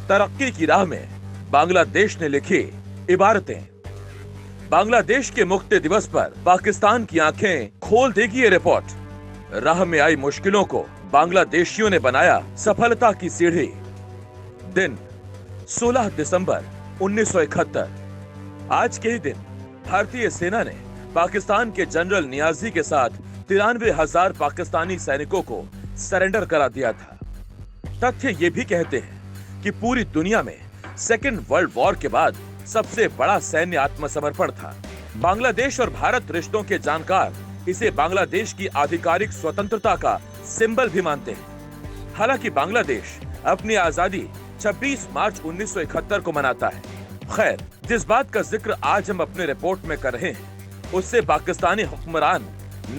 तरक्की की राह में बांग्लादेश ने लिखी इबारतें। बांग्लादेश के मुक्ति दिवस पर पाकिस्तान की आंखें खोल देगी ये रिपोर्ट। राह में आई मुश्किलों को बांग्लादेशियों ने बनाया सफलता की सीढ़ी। दिन 16 दिसंबर 1971। आज के ही दिन भारतीय सेना ने पाकिस्तान के जनरल नियाजी के साथ 93,000 पाकिस्तानी सैनिकों को सरेंडर करा दिया था। तथ्य ये भी कहते हैं कि पूरी दुनिया में सेकेंड वर्ल्ड वॉर के बाद सबसे बड़ा सैन्य आत्मसमर्पण था। बांग्लादेश और भारत रिश्तों के जानकार इसे बांग्लादेश की आधिकारिक स्वतंत्रता का सिंबल भी मानते हैं। हालांकि बांग्लादेश अपनी आजादी 26 मार्च 1971 को मनाता है। खैर, जिस बात का जिक्र आज हम अपने रिपोर्ट में कर रहे हैं, उससे पाकिस्तानी हुक्मरान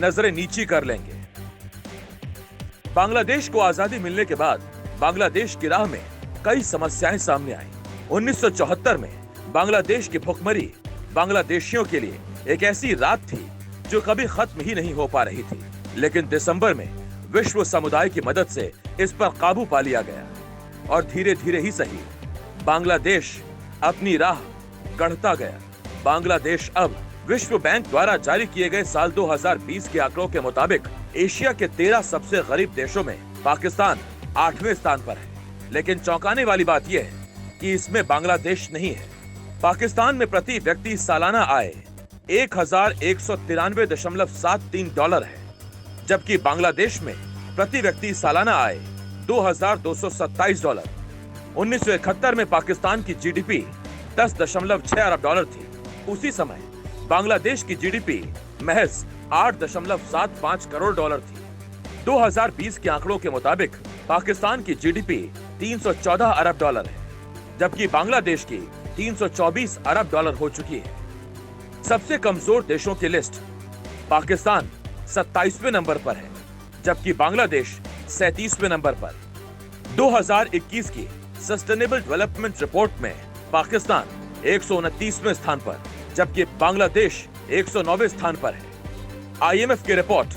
नजरें नीची कर लेंगे। बांग्लादेश को आजादी मिलने के बाद बांग्लादेश की राह में कई समस्याएं सामने आई। 1974 में बांग्लादेश की भुखमरी बांग्लादेशियों के लिए एक ऐसी रात थी जो कभी खत्म ही नहीं हो पा रही थी। लेकिन दिसंबर में विश्व समुदाय की मदद से इस पर काबू पा लिया गया और धीरे धीरे ही सही बांग्लादेश अपनी राह गढ़ता गया। बांग्लादेश अब विश्व बैंक द्वारा जारी किए गए साल 2020 के आंकड़ों के मुताबिक एशिया के 13 सबसे गरीब देशों में पाकिस्तान 8वें स्थान पर है। लेकिन चौंकाने वाली बात यह है कि इसमें बांग्लादेश नहीं है। पाकिस्तान में प्रति व्यक्ति सालाना आय $1,193.73 है, जबकि बांग्लादेश में प्रति व्यक्ति सालाना आय $2,227। 1971 में पाकिस्तान की जीडीपी $10.6 अरब थी। उसी समय बांग्लादेश की जीडीपी महज $8.75 करोड़ थी। 2020 के आंकड़ों के मुताबिक पाकिस्तान की जीडीपी $314 अरब है, जबकि बांग्लादेश की $324 अरब हो चुकी है। सबसे कमजोर देशों की लिस्ट पाकिस्तान 27वें नंबर पर है, जबकि बांग्लादेश 37वें नंबर पर। 2021 की सस्टेनेबल डेवलपमेंट रिपोर्ट में पाकिस्तान 129वें स्थान पर, जबकि बांग्लादेश 109वें स्थान पर है। आईएमएफ की रिपोर्ट,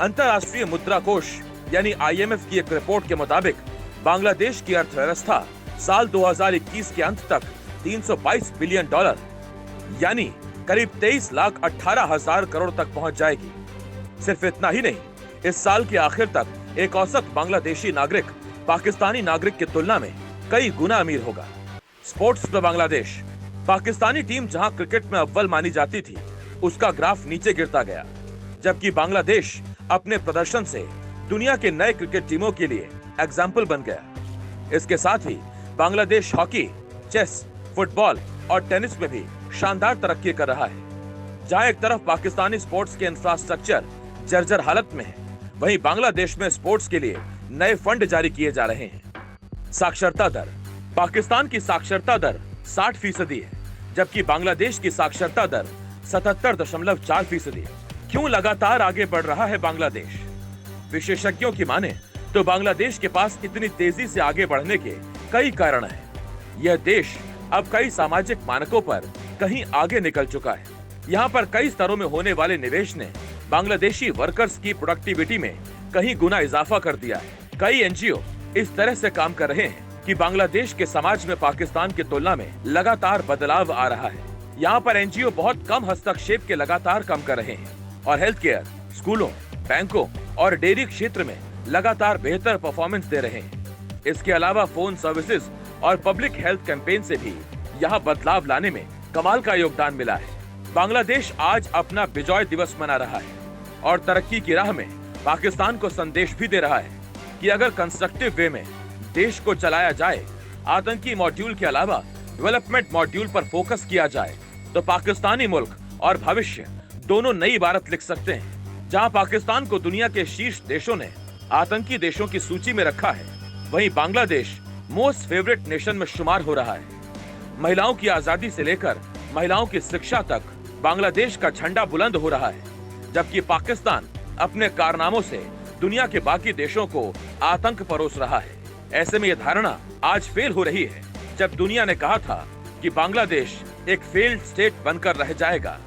अंतर्राष्ट्रीय मुद्रा कोष यानी आईएमएफ की एक रिपोर्ट के मुताबिक बांग्लादेश की अर्थव्यवस्था साल 2021 के अंत तक $322 बिलियन यानी करीब 23,18,000 करोड़ तक पहुंच जाएगी। सिर्फ इतना ही नहीं, इस साल के आखिर तक एक औसत बांग्लादेशी नागरिक पाकिस्तानी नागरिक की तुलना में कई गुना अमीर होगा। स्पोर्ट्स में बांग्लादेश, पाकिस्तानी टीम जहां क्रिकेट में अव्वल मानी जाती थी, उसका ग्राफ नीचे गिरता गया, जबकि बांग्लादेश अपने प्रदर्शन से दुनिया के नए क्रिकेट टीमों के लिए एग्जाम्पल बन गया। इसके साथ ही बांग्लादेश हॉकी, चेस, फुटबॉल और टेनिस में भी शानदार तरक्की कर रहा है। जहां एक तरफ पाकिस्तानी स्पोर्ट्स के इंफ्रास्ट्रक्चर जर्जर हालत में है, वहीं बांग्लादेश में स्पोर्ट्स के लिए नए फंड जारी किए जा रहे हैं। साक्षरता दर, पाकिस्तान की साक्षरता दर 60% है, जबकि बांग्लादेश की साक्षरता दर 77.4% है। क्यों लगातार आगे बढ़ रहा है बांग्लादेश? विशेषज्ञों की माने तो बांग्लादेश के पास इतनी तेजी से आगे बढ़ने के कई कारण हैं। यह देश अब कई सामाजिक मानकों पर कहीं आगे निकल चुका है। यहाँ पर कई स्तरों में होने वाले निवेश ने बांग्लादेशी वर्कर्स की प्रोडक्टिविटी में कहीं गुना इजाफा कर दिया है। कई एनजीओ इस तरह से काम कर रहे हैं कि बांग्लादेश के समाज में पाकिस्तान की तुलना में लगातार बदलाव आ रहा है। यहाँ पर एनजीओ बहुत कम हस्तक्षेप के लगातार काम कर रहे हैं और हेल्थ केयर, स्कूलों, बैंकों और डेयरी क्षेत्र में लगातार बेहतर परफॉर्मेंस दे रहे हैं। इसके अलावा फोन सर्विसेज और पब्लिक हेल्थ कैंपेन से भी यहाँ बदलाव लाने में कमाल का योगदान मिला है। बांग्लादेश आज अपना विजय दिवस मना रहा है और तरक्की की राह में पाकिस्तान को संदेश भी दे रहा है कि अगर कंस्ट्रक्टिव वे में देश को चलाया जाए, आतंकी मॉड्यूल के अलावा डेवलपमेंट मॉड्यूल पर फोकस किया जाए, तो पाकिस्तानी मुल्क और भविष्य दोनों नई इबारत लिख सकते हैं। जहां पाकिस्तान को दुनिया के शीर्ष देशों ने आतंकी देशों की सूची में रखा है, वहीं बांग्लादेश मोस्ट फेवरेट नेशन में शुमार हो रहा है। महिलाओं की आजादी से लेकर महिलाओं की शिक्षा तक बांग्लादेश का झंडा बुलंद हो रहा है, जबकि पाकिस्तान अपने कारनामों से दुनिया के बाकी देशों को आतंक परोस रहा है। ऐसे में यह धारणा आज फेल हो रही है, जब दुनिया ने कहा था कि बांग्लादेश एक फेल्ड स्टेट बनकर रह जाएगा।